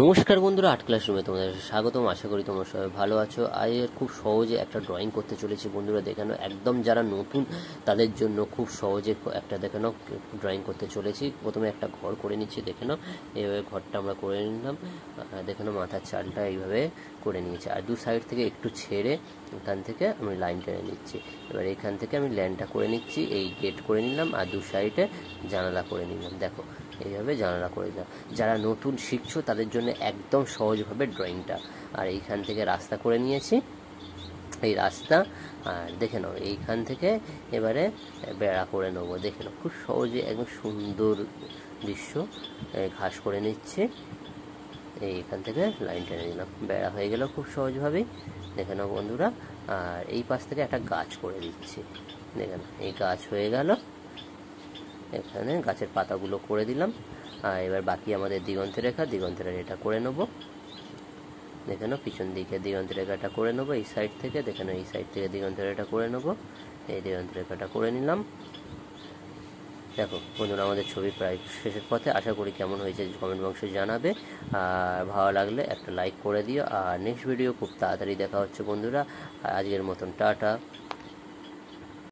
নমস্কার বন্ধুরা, আর্ট ক্লাসরুমে তোমাদের স্বাগতম। আশা করি তোমরা সবাই ভালো আছো। আজ খুব সহজে একটা ড্রয়িং করতে চলেছি বন্ধুরা। দেখানো একদম যারা নতুন তাদের জন্য খুব সহজে একটা দেখানো ড্রয়িং করতে চলেছি। প্রথমে একটা ঘর করে নিচ্ছি, দেখে নাও। এইভাবে ঘরটা আমরা করে নিলাম। দেখে নাও, মাথার চালটা এইভাবে করে নিয়েছি। আর দু সাইড থেকে একটু ছেড়ে এখান থেকে আমি লাইন টেনে নিচ্ছি। এবার এখান থেকে আমি ল্যান্ডটা করে নিচ্ছি, এই গেট করে নিলাম, আর দু সাইডে জানালা করে নিলাম। দেখো এইভাবে জানালা করে দিলাম। যারা নতুন শিখছো তাদের জন্য একদম সহজভাবে ড্রয়িংটা। আর এইখান থেকে রাস্তা করে নিয়েছি, এই রাস্তা। আর দেখে নাও এইখান থেকে এবারে বেড়া করে নেবো। দেখে নাও খুব সহজে একদম সুন্দর দৃশ্য। ঘাস করে নিচ্ছে, এইখান থেকে লাইন টেনে দিলাম, বেড়া হয়ে গেল খুব সহজভাবেই। দেখে নাও বন্ধুরা। আর এই পাশ থেকে একটা গাছ করে দিচ্ছি। দেখে নাও এই গাছ হয়ে গেল, এখানে গাছের পাতাগুলো করে দিলাম। আর এবার বাকি আমাদের দিগন্তের রেখা করে নেবো। দেখে নাও পিছন দিকে দিগন্তের রেখাটা করে নেবো, এই সাইড থেকে। দেখে নাও এই সাইড থেকে দিগন্তের রেখাটা করে নেবো, এই দিগন্তের রেখাটা করে নিলাম। দেখো বন্ধুরা, আমাদের ছবি প্রায় শেষের পথে। আশা করি কেমন হয়েছে কমেন্ট বক্সে জানাবে। আর ভালো লাগলে একটা লাইক করে দিও। আর নেক্সট ভিডিও খুব তাড়াতাড়ি দেখা হচ্ছে বন্ধুরা। আর আজকের মতন টাটা।